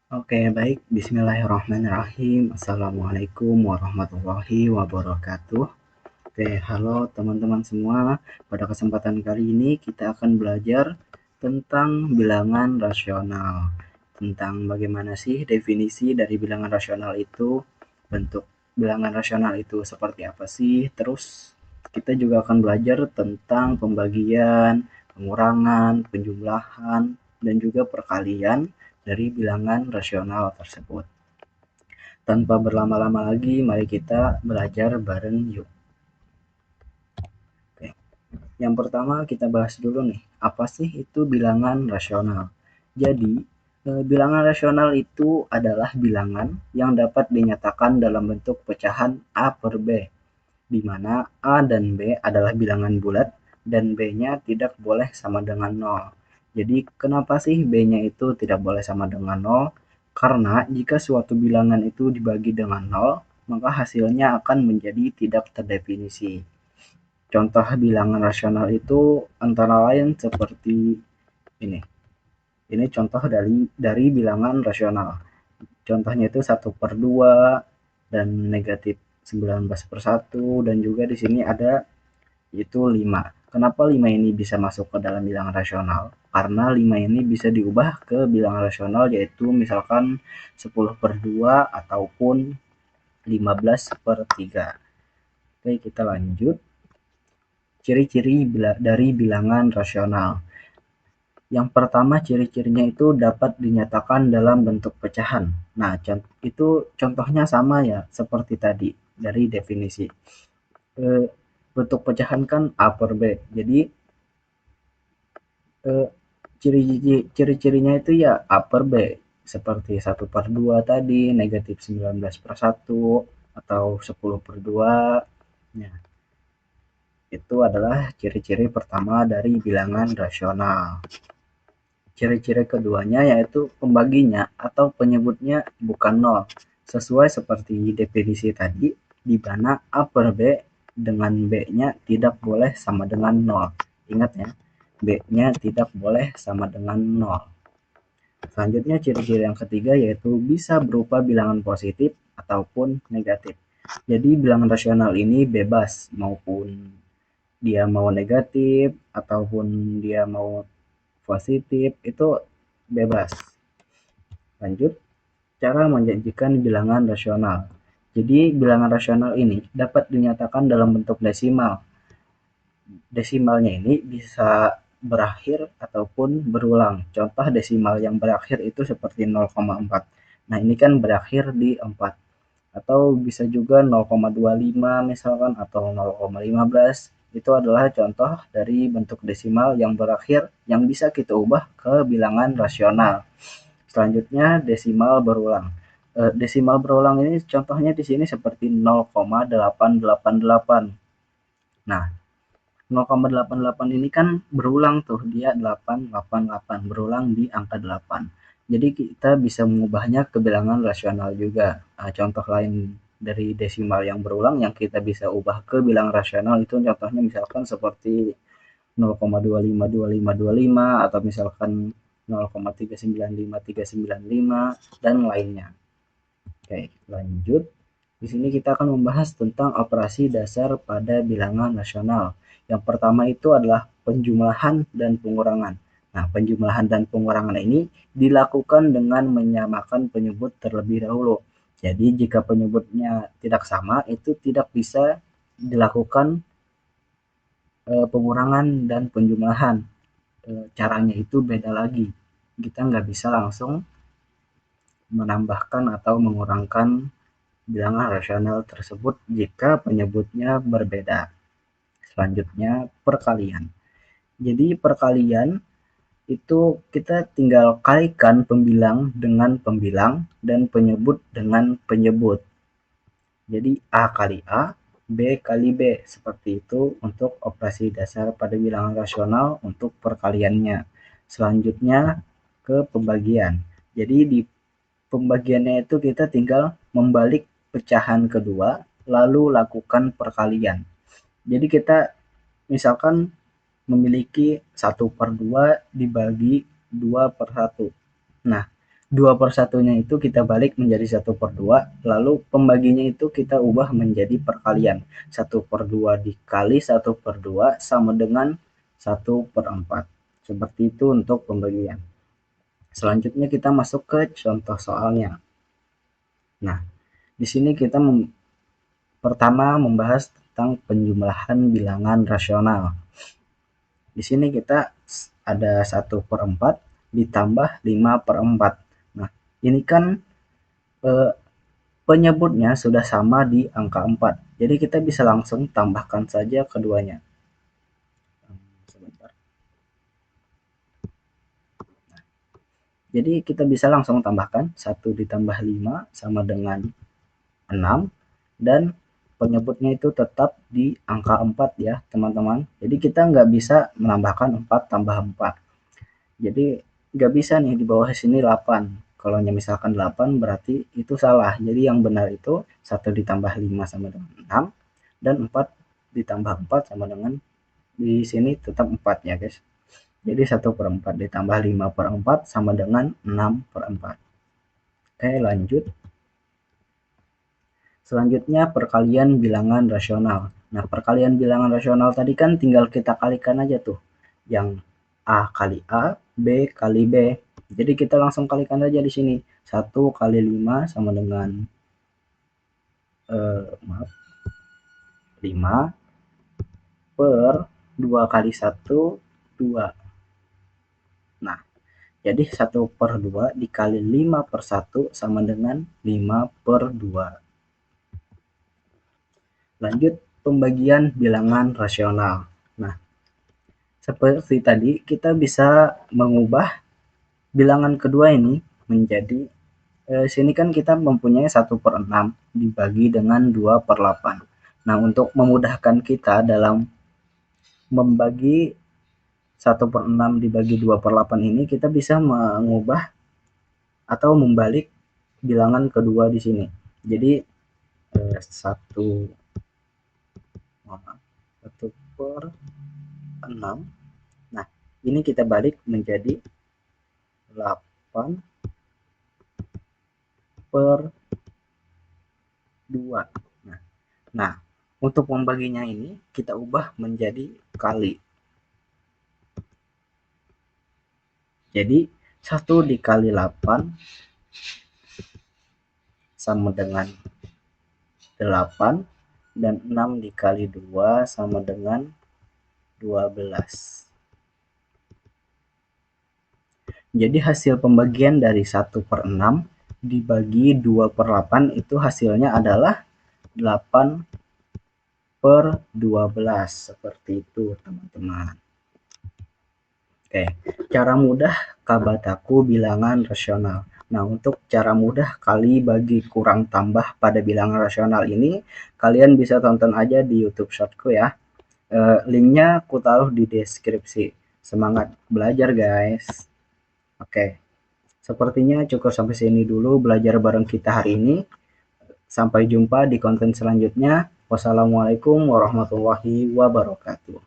Oke, baik. Bismillahirrahmanirrahim. Assalamualaikum warahmatullahi wabarakatuh. Oke, halo teman-teman semua. Pada kesempatan kali ini kita akan belajar tentang bilangan rasional. Tentang bagaimana sih definisi dari bilangan rasional itu, bentuk bilangan rasional itu seperti apa sih. Terus kita juga akan belajar tentang pembagian, pengurangan, penjumlahan, dan juga perkalian dari bilangan rasional tersebut. Tanpa berlama-lama lagi, mari kita belajar bareng yuk. Oke. Yang pertama kita bahas dulu nih, apa sih itu bilangan rasional? Jadi, bilangan rasional itu adalah bilangan yang dapat dinyatakan dalam bentuk pecahan A per B, di mana A dan B adalah bilangan bulat dan B-nya tidak boleh sama dengan 0. Jadi kenapa sih B-nya itu tidak boleh sama dengan 0? Karena jika suatu bilangan itu dibagi dengan 0, maka hasilnya akan menjadi tidak terdefinisi. Contoh bilangan rasional itu antara lain seperti ini. Ini contoh dari bilangan rasional. Contohnya itu 1/2 dan negatif 19/1, dan juga di sini ada itu 5. Kenapa 5 ini bisa masuk ke dalam bilangan rasional? Karena 5 ini bisa diubah ke bilangan rasional, yaitu misalkan 10/2 ataupun 15/3. Oke, kita lanjut. Ciri-ciri dari bilangan rasional. Yang pertama, ciri-cirinya itu dapat dinyatakan dalam bentuk pecahan. Nah, itu contohnya sama ya seperti tadi dari definisi. Eh, Bentuk pecahan kan A per B. Jadi eh, ciri-cirinya itu ya A per B, seperti 1/2 tadi, negatif 19/1, atau 10/2. Nah, itu adalah ciri-ciri pertama dari bilangan rasional. Ciri-ciri keduanya yaitu pembaginya atau penyebutnya bukan nol, sesuai seperti definisi tadi, di mana A per B dengan B-nya tidak boleh sama dengan 0. Ingat ya, B-nya tidak boleh sama dengan 0. Selanjutnya ciri-ciri yang ketiga yaitu bisa berupa bilangan positif ataupun negatif. Jadi bilangan rasional ini bebas, maupun dia mau negatif ataupun dia mau positif, itu bebas. Lanjut, cara menjanjikan bilangan rasional. Jadi bilangan rasional ini dapat dinyatakan dalam bentuk desimal. Desimalnya ini bisa berakhir ataupun berulang. Contoh desimal yang berakhir itu seperti 0,4. Nah, ini kan berakhir di 4. Atau bisa juga 0,25 misalkan, atau 0,15. Itu adalah contoh dari bentuk desimal yang berakhir yang bisa kita ubah ke bilangan rasional. Selanjutnya desimal berulang. Desimal berulang ini contohnya di sini seperti 0,888. Nah, 0,88 ini kan berulang tuh, dia 888, berulang di angka 8. Jadi kita bisa mengubahnya ke bilangan rasional juga. Contoh lain dari desimal yang berulang yang kita bisa ubah ke bilangan rasional itu contohnya misalkan seperti 0,252525, atau misalkan 0,395 dan lainnya. Oke, lanjut. Di sini kita akan membahas tentang operasi dasar pada bilangan rasional. Yang pertama itu adalah penjumlahan dan pengurangan. Nah, penjumlahan dan pengurangan ini dilakukan dengan menyamakan penyebut terlebih dahulu. Jadi, jika penyebutnya tidak sama, itu tidak bisa dilakukan pengurangan dan penjumlahan. Caranya itu beda lagi. Kita nggak bisa langsung menambahkan atau mengurangkan bilangan rasional tersebut jika penyebutnya berbeda. Selanjutnya, perkalian. Jadi perkalian itu kita tinggal kalikan pembilang dengan pembilang dan penyebut dengan penyebut. Jadi A kali A, B kali B, seperti itu untuk operasi dasar pada bilangan rasional untuk perkaliannya. Selanjutnya ke pembagian. Jadi di pembagiannya itu kita tinggal membalik pecahan kedua, lalu lakukan perkalian. Jadi kita misalkan memiliki 1/2 dibagi 2/1. Nah, 2/1-nya itu kita balik menjadi 1/2, lalu pembaginya itu kita ubah menjadi perkalian. 1/2 dikali 1/2 sama dengan 1/4. Seperti itu untuk pembagian. Selanjutnya kita masuk ke contoh soalnya. Nah, di sini kita pertama membahas tentang penjumlahan bilangan rasional. Di sini kita ada 1/4 ditambah 5/4. Nah, ini kan penyebutnya sudah sama di angka 4. Jadi kita bisa langsung tambahkan saja keduanya. Sebentar. Jadi kita bisa langsung tambahkan 1 ditambah 5 sama dengan 6, dan penyebutnya itu tetap di angka 4 ya teman-teman. Jadi kita nggak bisa menambahkan 4 tambah 4. Jadi nggak bisa nih di bawah sini 8. Kalau misalkan 8 berarti itu salah. Jadi yang benar itu 1 ditambah 5 sama dengan 6, dan 4 ditambah 4 sama dengan, di sini tetap 4 ya guys. Jadi 1/4 ditambah 5/4 sama dengan 6/4. Oke, lanjut. Selanjutnya perkalian bilangan rasional. Nah, perkalian bilangan rasional tadi kan tinggal kita kalikan aja tuh. Yang A kali A, B kali B. Jadi kita langsung kalikan aja di sini. 1 kali 5 sama dengan 5 per 2 kali 1, 2. Nah, jadi 1/2 dikali 5/1 sama dengan 5/2. Lanjut pembagian bilangan rasional. Nah, seperti tadi kita bisa mengubah bilangan kedua ini menjadi sini kan kita mempunyai 1/6 dibagi dengan 2/8. Nah, untuk memudahkan kita dalam membagi 1/6 dibagi 2/8 ini, kita bisa mengubah atau membalik bilangan kedua di sini. Jadi 1/6. Nah, ini kita balik menjadi 8/2. Nah, untuk membaginya ini kita ubah menjadi kali. Jadi 1 dikali 8 sama dengan 8, dan 6 dikali 2 sama dengan 12. Jadi hasil pembagian dari 1/6 dibagi 2/8 itu hasilnya adalah 8/12. Seperti itu teman-teman. Oke, cara mudah Kabataku bilangan rasional. Nah, untuk cara mudah kali bagi kurang tambah pada bilangan rasional ini, kalian bisa tonton aja di YouTube Shortku ya. Linknya aku taruh di deskripsi. Semangat belajar guys. Oke, sepertinya cukup sampai sini dulu belajar bareng kita hari ini. Sampai jumpa di konten selanjutnya. Wassalamualaikum warahmatullahi wabarakatuh.